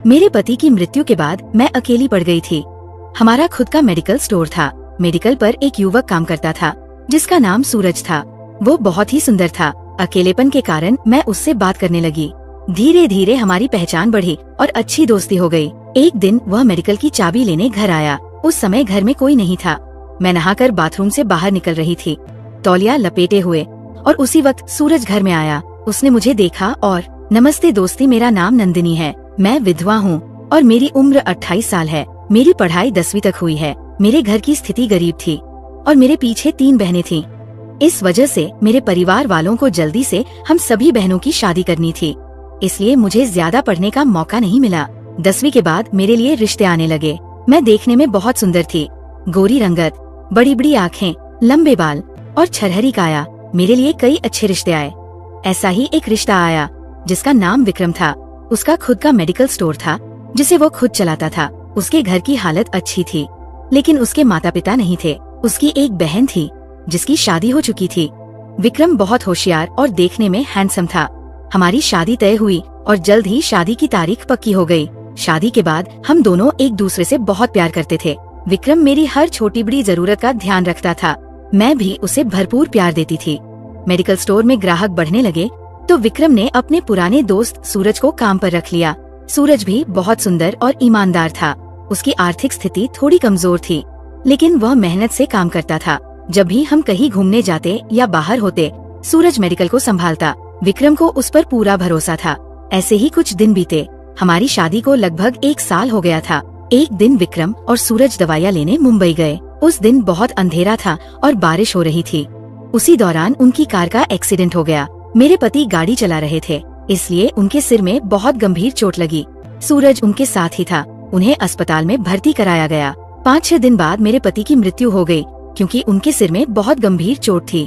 मेरे पति की मृत्यु के बाद मैं अकेली पड़ गई थी। हमारा खुद का मेडिकल स्टोर था। मेडिकल पर एक युवक काम करता था जिसका नाम सूरज था। वो बहुत ही सुंदर था। अकेलेपन के कारण मैं उससे बात करने लगी। धीरे धीरे हमारी पहचान बढ़ी और अच्छी दोस्ती हो गई। एक दिन वह मेडिकल की चाबी लेने घर आया। उस समय घर में कोई नहीं था। मैं नहाकर बाथरूम से बाहर निकल रही थी, तौलिया लपेटे हुए, और उसी वक्त सूरज घर में आया। उसने मुझे देखा और नमस्ते दोस्ती, मेरा नाम नंदिनी है। मैं विधवा हूँ और मेरी उम्र 28 साल है। मेरी पढ़ाई 10वीं तक हुई है। मेरे घर की स्थिति गरीब थी और मेरे पीछे 3 बहनें थीं। इस वजह से मेरे परिवार वालों को जल्दी से हम सभी बहनों की शादी करनी थी, इसलिए मुझे ज्यादा पढ़ने का मौका नहीं मिला। 10वीं के बाद मेरे लिए रिश्ते आने लगे। मैं देखने में बहुत सुंदर थी, गोरी रंगत, बड़ी बड़ी आँखें, लंबे बाल और छरहरी काया। मेरे लिए कई अच्छे रिश्ते आए। ऐसा ही एक रिश्ता आया जिसका नाम विक्रम था। उसका खुद का मेडिकल स्टोर था जिसे वो खुद चलाता था। उसके घर की हालत अच्छी थी, लेकिन उसके माता पिता नहीं थे। उसकी एक बहन थी जिसकी शादी हो चुकी थी। विक्रम बहुत होशियार और देखने में हैंडसम था। हमारी शादी तय हुई और जल्द ही शादी की तारीख पक्की हो गई। शादी के बाद हम दोनों एक दूसरे से बहुत प्यार करते थे। विक्रम मेरी हर छोटी बड़ी जरूरत का ध्यान रखता था। मैं भी उसे भरपूर प्यार देती थी। मेडिकल स्टोर में ग्राहक बढ़ने लगे तो विक्रम ने अपने पुराने दोस्त सूरज को काम पर रख लिया। सूरज भी बहुत सुंदर और ईमानदार था। उसकी आर्थिक स्थिति थोड़ी कमजोर थी, लेकिन वह मेहनत से काम करता था। जब भी हम कहीं घूमने जाते या बाहर होते, सूरज मेडिकल को संभालता। विक्रम को उस पर पूरा भरोसा था। ऐसे ही कुछ दिन बीते। हमारी शादी को लगभग 1 साल हो गया था। एक दिन विक्रम और सूरज दवाइयाँ लेने मुंबई गए। उस दिन बहुत अंधेरा था और बारिश हो रही थी। उसी दौरान उनकी कार का एक्सीडेंट हो गया। मेरे पति गाड़ी चला रहे थे, इसलिए उनके सिर में बहुत गंभीर चोट लगी। सूरज उनके साथ ही था। उन्हें अस्पताल में भर्ती कराया गया। 5-6 दिन बाद मेरे पति की मृत्यु हो गई क्योंकि उनके सिर में बहुत गंभीर चोट थी।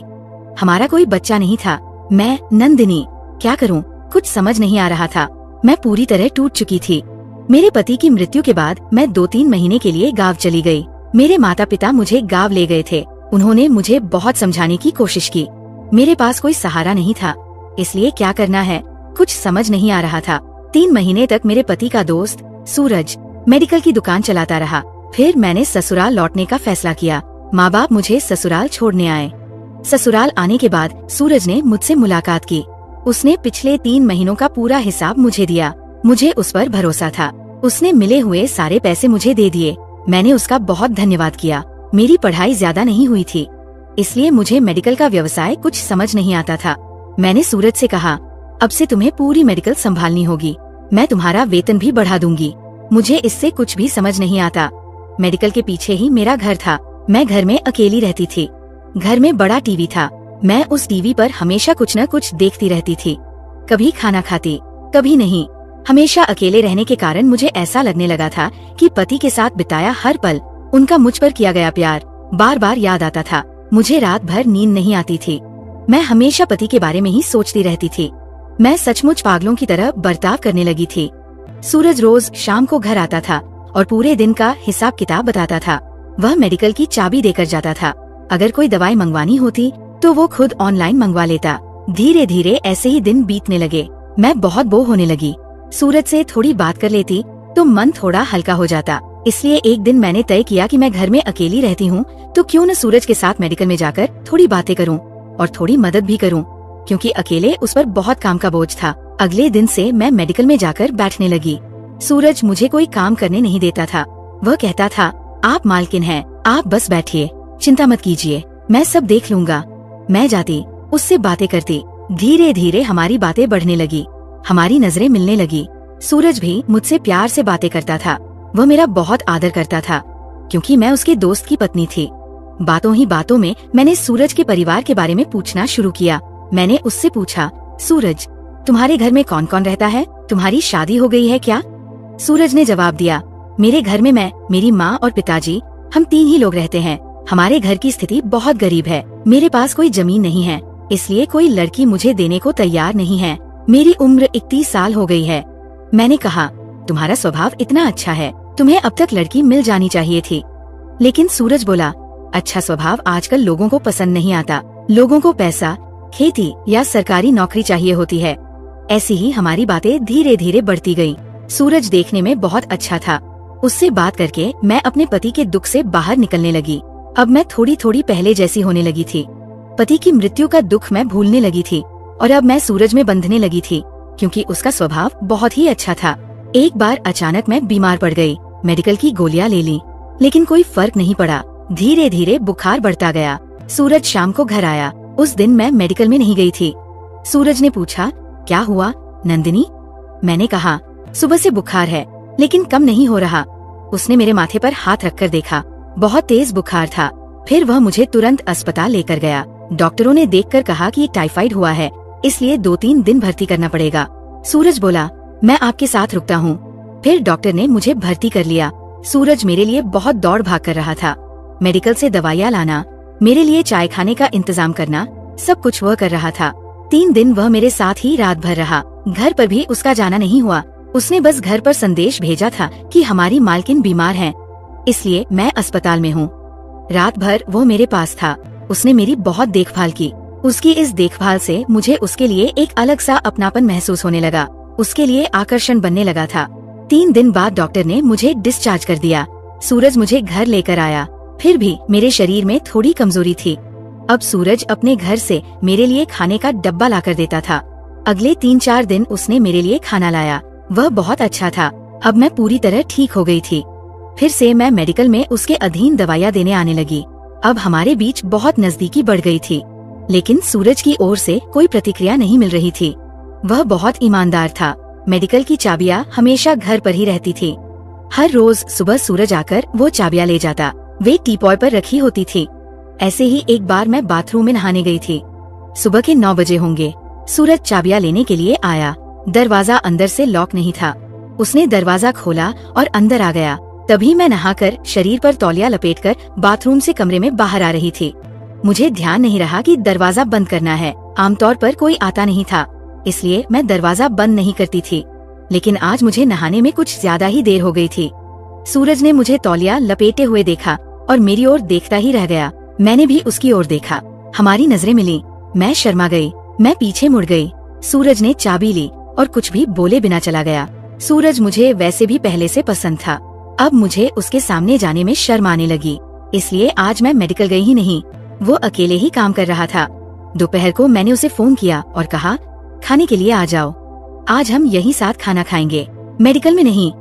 हमारा कोई बच्चा नहीं था। मैं नंदिनी क्या करूं, कुछ समझ नहीं आ रहा था। मैं पूरी तरह टूट चुकी थी। मेरे पति की मृत्यु के बाद मैं 2-3 महीने के लिए गांव चली गई। मेरे माता पिता मुझे गांव ले गए थे। उन्होंने मुझे बहुत समझाने की कोशिश की। मेरे पास कोई सहारा नहीं था, इसलिए क्या करना है कुछ समझ नहीं आ रहा था। 3 महीने तक मेरे पति का दोस्त सूरज मेडिकल की दुकान चलाता रहा। फिर मैंने ससुराल लौटने का फैसला किया। माँ बाप मुझे ससुराल छोड़ने आए। ससुराल आने के बाद सूरज ने मुझसे मुलाकात की। उसने पिछले 3 महीनों का पूरा हिसाब मुझे दिया। मुझे उस पर भरोसा था। उसने मिले हुए सारे पैसे मुझे दे दिए। मैंने उसका बहुत धन्यवाद किया। मेरी पढ़ाई ज्यादा नहीं हुई थी, इसलिए मुझे मेडिकल का व्यवसाय कुछ समझ नहीं आता था। मैंने सूरज से कहा, अब से तुम्हें पूरी मेडिकल संभालनी होगी। मैं तुम्हारा वेतन भी बढ़ा दूंगी। मुझे इससे कुछ भी समझ नहीं आता। मेडिकल के पीछे ही मेरा घर था। मैं घर में अकेली रहती थी। घर में बड़ा टीवी था। मैं उस टीवी पर हमेशा कुछ न कुछ देखती रहती थी। कभी खाना खाती, कभी नहीं। हमेशा अकेले रहने के कारण मुझे ऐसा लगने लगा था कि पति के साथ बिताया हर पल, उनका मुझ पर किया गया प्यार बार बार याद आता था। मुझे रात भर नींद नहीं आती थी। मैं हमेशा पति के बारे में ही सोचती रहती थी। मैं सचमुच पागलों की तरह बर्ताव करने लगी थी। सूरज रोज शाम को घर आता था और पूरे दिन का हिसाब किताब बताता था। वह मेडिकल की चाबी देकर जाता था। अगर कोई दवाई मंगवानी होती तो वो खुद ऑनलाइन मंगवा लेता। धीरे धीरे ऐसे ही दिन बीतने लगे। मैं बहुत बोर होने लगी। सूरज से थोड़ी बात कर लेती तो मन थोड़ा हल्का हो जाता। इसलिए एक दिन मैंने तय किया कि मैं घर में अकेली रहती हूँ तो क्यों न सूरज के साथ मेडिकल में जाकर थोड़ी बातें करूँ और थोड़ी मदद भी करूँ, क्योंकि अकेले उस पर बहुत काम का बोझ था। अगले दिन से मैं मेडिकल में जाकर बैठने लगी। सूरज मुझे कोई काम करने नहीं देता था। वह कहता था, आप मालकिन हैं, आप बस बैठिए, चिंता मत कीजिए, मैं सब देख लूंगा। मैं जाती, उससे बातें करती। धीरे धीरे हमारी बातें बढ़ने लगी। हमारी नजरें मिलने लगी। सूरज भी मुझसे प्यार से बातें करता था। वह मेरा बहुत आदर करता था क्योंकि मैं उसके दोस्त की पत्नी थी। बातों ही बातों में मैंने सूरज के परिवार के बारे में पूछना शुरू किया। मैंने उससे पूछा, सूरज, तुम्हारे घर में कौन कौन रहता है? तुम्हारी शादी हो गई है क्या? सूरज ने जवाब दिया, मेरे घर में मैं, मेरी माँ और पिताजी, हम 3 ही लोग रहते हैं। हमारे घर की स्थिति बहुत गरीब है। मेरे पास कोई जमीन नहीं है, इसलिए कोई लड़की मुझे देने को तैयार नहीं है। मेरी उम्र 31 साल हो गई है। मैंने कहा, तुम्हारा स्वभाव इतना अच्छा है, तुम्हें अब तक लड़की मिल जानी चाहिए थी। लेकिन सूरज बोला, अच्छा स्वभाव आजकल लोगों को पसंद नहीं आता। लोगों को पैसा, खेती या सरकारी नौकरी चाहिए होती है। ऐसी ही हमारी बातें धीरे धीरे बढ़ती गई। सूरज देखने में बहुत अच्छा था। उससे बात करके मैं अपने पति के दुख से बाहर निकलने लगी। अब मैं थोड़ी थोड़ी पहले जैसी होने लगी थी। पति की मृत्यु का दुख मैं भूलने लगी थी और अब मैं सूरज में बंधने लगी थी, क्योंकि उसका स्वभाव बहुत ही अच्छा था। एक बार अचानक मैं बीमार पड़ गई। मेडिकल की गोलियां ले ली, लेकिन कोई फर्क नहीं पड़ा। धीरे धीरे बुखार बढ़ता गया। सूरज शाम को घर आया। उस दिन मैं मेडिकल में नहीं गई थी। सूरज ने पूछा, क्या हुआ नंदिनी? मैंने कहा, सुबह से बुखार है, लेकिन कम नहीं हो रहा। उसने मेरे माथे पर हाथ रखकर देखा। बहुत तेज बुखार था। फिर वह मुझे तुरंत अस्पताल लेकर गया। डॉक्टरों ने देखकर कहा कि टाइफाइड हुआ है, इसलिए 2-3 दिन भर्ती करना पड़ेगा। सूरज बोला, मैं आपके साथ रुकता हूँ। फिर डॉक्टर ने मुझे भर्ती कर लिया। सूरज मेरे लिए बहुत दौड़ भाग कर रहा था। मेडिकल से दवाइयाँ लाना, मेरे लिए चाय खाने का इंतजाम करना, सब कुछ वह कर रहा था। 3 दिन वह मेरे साथ ही रात भर रहा। घर पर भी उसका जाना नहीं हुआ। उसने बस घर पर संदेश भेजा था कि हमारी मालकिन बीमार है, इसलिए मैं अस्पताल में हूँ। रात भर वो मेरे पास था। उसने मेरी बहुत देखभाल की। उसकी इस देखभाल से मुझे उसके लिए एक अलग सा अपनापन महसूस होने लगा। उसके लिए आकर्षण बनने लगा था। 3 दिन बाद डॉक्टर ने मुझे डिस्चार्ज कर दिया। सूरज मुझे घर लेकर आया। फिर भी मेरे शरीर में थोड़ी कमजोरी थी। अब सूरज अपने घर से मेरे लिए खाने का डब्बा लाकर देता था। अगले 3-4 दिन उसने मेरे लिए खाना लाया। वह बहुत अच्छा था। अब मैं पूरी तरह ठीक हो गई थी। फिर से मैं मेडिकल में उसके अधीन दवाइयाँ देने आने लगी। अब हमारे बीच बहुत नजदीकी बढ़ गई थी, लेकिन सूरज की ओर से कोई प्रतिक्रिया नहीं मिल रही थी। वह बहुत ईमानदार था। मेडिकल की चाबियाँ हमेशा घर पर ही रहती थी। हर रोज सुबह सूरज आकर वो चाबियाँ ले जाता। वे टीपॉय पर रखी होती थी। ऐसे ही एक बार मैं बाथरूम में नहाने गई थी। सुबह के 9 बजे होंगे। सूरज चाबियाँ लेने के लिए आया। दरवाजा अंदर से लॉक नहीं था। उसने दरवाजा खोला और अंदर आ गया। तभी मैं नहाकर शरीर पर तौलिया लपेटकर बाथरूम से कमरे में बाहर आ रही थी। मुझे ध्यान नहीं रहा कि दरवाजा बंद करना है। आमतौर पर कोई आता नहीं था, इसलिए मैं दरवाजा बंद नहीं करती थी। लेकिन आज मुझे नहाने में कुछ ज्यादा ही देर हो गई थी। सूरज ने मुझे तौलिया लपेटे हुए देखा और मेरी ओर देखता ही रह गया। मैंने भी उसकी ओर देखा। हमारी नजरें मिली। मैं शर्मा गई। मैं पीछे मुड़ गई। सूरज ने चाबी ली और कुछ भी बोले बिना चला गया। सूरज मुझे वैसे भी पहले से पसंद था। अब मुझे उसके सामने जाने में शर्म आने लगी, इसलिए आज मैं मेडिकल गई ही नहीं। वो अकेले ही काम कर रहा था। दोपहर को मैंने उसे फोन किया और कहा, खाने के लिए आ जाओ, आज हम यहीं साथ खाना खाएंगे, मेडिकल में नहीं।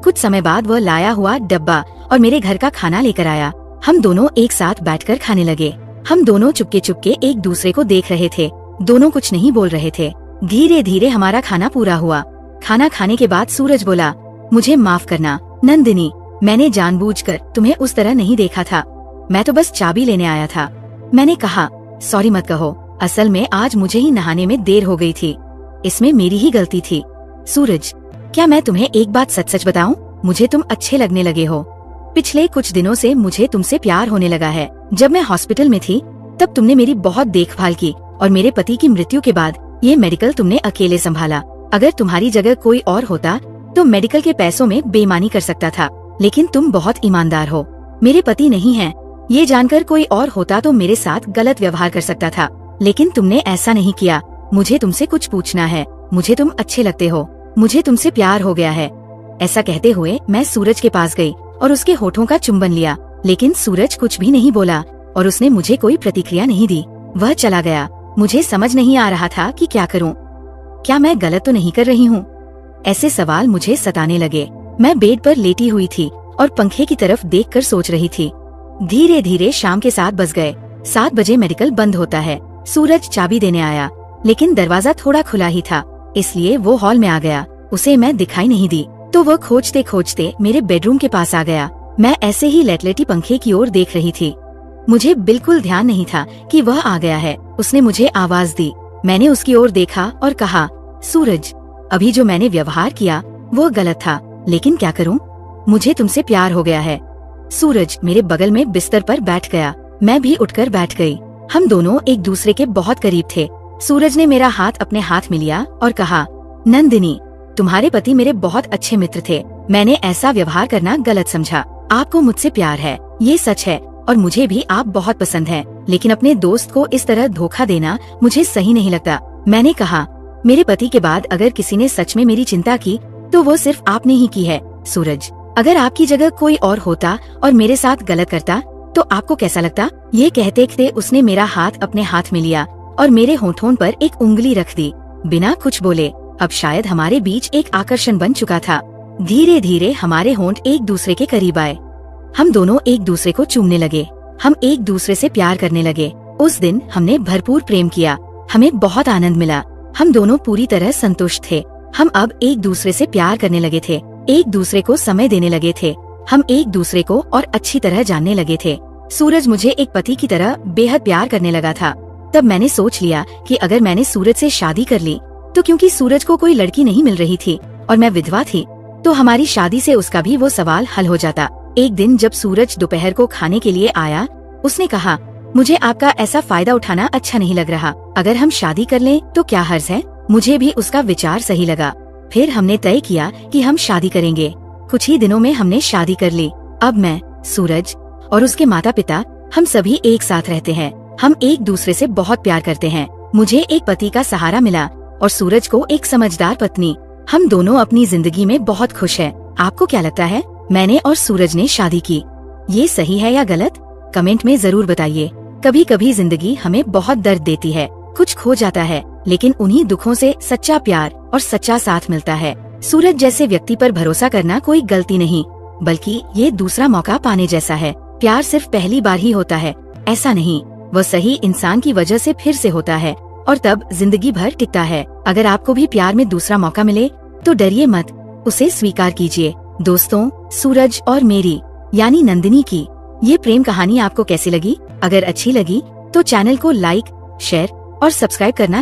कुछ समय बाद वह लाया हुआ डब्बा और मेरे घर का खाना लेकर आया। हम दोनों एक साथ बैठकर खाने लगे। हम दोनों चुपके चुपके एक दूसरे को देख रहे थे। दोनों कुछ नहीं बोल रहे थे। धीरे धीरे हमारा खाना पूरा हुआ। खाना खाने के बाद सूरज बोला, मुझे माफ करना नंदिनी, मैंने जानबूझकर तुम्हें उस तरह नहीं देखा था। मैं तो बस चाबी लेने आया था। मैंने कहा, सॉरी मत कहो, असल में आज मुझे ही नहाने में देर हो गई थी। इसमें मेरी ही गलती थी। सूरज, क्या मैं तुम्हें एक बात सच सच बताऊं? मुझे तुम अच्छे लगने लगे हो। पिछले कुछ दिनों से मुझे तुमसे प्यार होने लगा है। जब मैं हॉस्पिटल में थी तब तुमने मेरी बहुत देखभाल की और मेरे पति की मृत्यु के बाद ये मेडिकल तुमने अकेले संभाला। अगर तुम्हारी जगह कोई और होता तो मेडिकल के पैसों में बेईमानी कर सकता था, लेकिन तुम बहुत ईमानदार हो। मेरे पति नहीं हैं, ये जानकर कोई और होता तो मेरे साथ गलत व्यवहार कर सकता था, लेकिन तुमने ऐसा नहीं किया। मुझे तुमसे कुछ पूछना है। मुझे तुम अच्छे लगते हो। मुझे तुमसे प्यार हो गया है। ऐसा कहते हुए मैं सूरज के पास गई और उसके होठों का चुंबन लिया, लेकिन सूरज कुछ भी नहीं बोला और उसने मुझे कोई प्रतिक्रिया नहीं दी। वह चला गया। मुझे समझ नहीं आ रहा था कि क्या करूं। क्या मैं गलत तो नहीं कर रही हूं? ऐसे सवाल मुझे सताने लगे। मैं बेड पर लेटी हुई थी और पंखे की तरफ देखकर सोच रही थी। धीरे धीरे शाम के 7 बज गए। 7 बजे मेडिकल बंद होता है। सूरज चाबी देने आया, लेकिन दरवाजा थोड़ा खुला ही था, इसलिए वो हॉल में आ गया। उसे मैं दिखाई नहीं दी तो वो खोजते खोजते मेरे बेडरूम के पास आ गया। मैं ऐसे ही लेटलेटी पंखे की ओर देख रही थी। मुझे बिल्कुल ध्यान नहीं था कि वह आ गया है। उसने मुझे आवाज दी। मैंने उसकी ओर देखा और कहा, सूरज, अभी जो मैंने व्यवहार किया वो गलत था, लेकिन क्या करूं? मुझे तुमसे प्यार हो गया है। सूरज मेरे बगल में बिस्तर पर बैठ गया। मैं भी उठकर बैठ गई। हम दोनों एक दूसरे के बहुत करीब थे। सूरज ने मेरा हाथ अपने हाथ में लिया और कहा, नंदिनी, तुम्हारे पति मेरे बहुत अच्छे मित्र थे। मैंने ऐसा व्यवहार करना गलत समझा। आपको मुझसे प्यार है, ये सच है, और मुझे भी आप बहुत पसंद हैं, लेकिन अपने दोस्त को इस तरह धोखा देना मुझे सही नहीं लगता। मैंने कहा, मेरे पति के बाद अगर किसी ने सच में मेरी चिंता की तो वो सिर्फ आपने ही की है। सूरज, अगर आपकी जगह कोई और होता और मेरे साथ गलत करता तो आपको कैसा लगता? ये कहते कहते उसने मेरा हाथ अपने हाथ में लिया और मेरे होठों पर एक उंगली रख दी। बिना कुछ बोले अब शायद हमारे बीच एक आकर्षण बन चुका था। धीरे धीरे हमारे होंठ एक दूसरे के करीब आए। हम दोनों एक दूसरे को चूमने लगे। हम एक दूसरे से प्यार करने लगे। उस दिन हमने भरपूर प्रेम किया। हमें बहुत आनंद मिला। हम दोनों पूरी तरह संतुष्ट थे। हम अब एक दूसरे से प्यार करने लगे थे, एक दूसरे को समय देने लगे थे। हम एक दूसरे को और अच्छी तरह जानने लगे थे। सूरज मुझे एक पति की तरह बेहद प्यार करने लगा था। तब मैंने सोच लिया कि अगर मैंने सूरज से शादी कर ली तो क्योंकि सूरज को कोई लड़की नहीं मिल रही थी और मैं विधवा थी, तो हमारी शादी से उसका भी वो सवाल हल हो जाता। एक दिन जब सूरज दोपहर को खाने के लिए आया, उसने कहा, मुझे आपका ऐसा फायदा उठाना अच्छा नहीं लग रहा। अगर हम शादी कर लें तो क्या हर्ज है? मुझे भी उसका विचार सही लगा। फिर हमने तय किया कि हम शादी करेंगे। कुछ ही दिनों में हमने शादी कर ली। अब मैं, सूरज और उसके माता पिता, हम सभी एक साथ रहते हैं। हम एक दूसरे से बहुत प्यार करते हैं। मुझे एक पति का सहारा मिला और सूरज को एक समझदार पत्नी। हम दोनों अपनी जिंदगी में बहुत खुश हैं। आपको क्या लगता है? मैंने और सूरज ने शादी की, ये सही है या गलत? कमेंट में जरूर बताइए। कभी कभी जिंदगी हमें बहुत दर्द देती है, कुछ खो जाता है, लेकिन उन्हीं दुखों से सच्चा प्यार और सच्चा साथ मिलता है। सूरज जैसे व्यक्ति पर भरोसा करना कोई गलती नहीं, बल्कि ये दूसरा मौका पाने जैसा है। प्यार सिर्फ पहली बार ही होता है, ऐसा नहीं। वह सही इंसान की वजह से फिर से होता है और तब जिंदगी भर टिकता है। अगर आपको भी प्यार में दूसरा मौका मिले तो डरिए मत, उसे स्वीकार कीजिए। दोस्तों, सूरज और मेरी यानी नंदिनी की ये प्रेम कहानी आपको कैसी लगी? अगर अच्छी लगी तो चैनल को लाइक, शेयर और सब्सक्राइब करना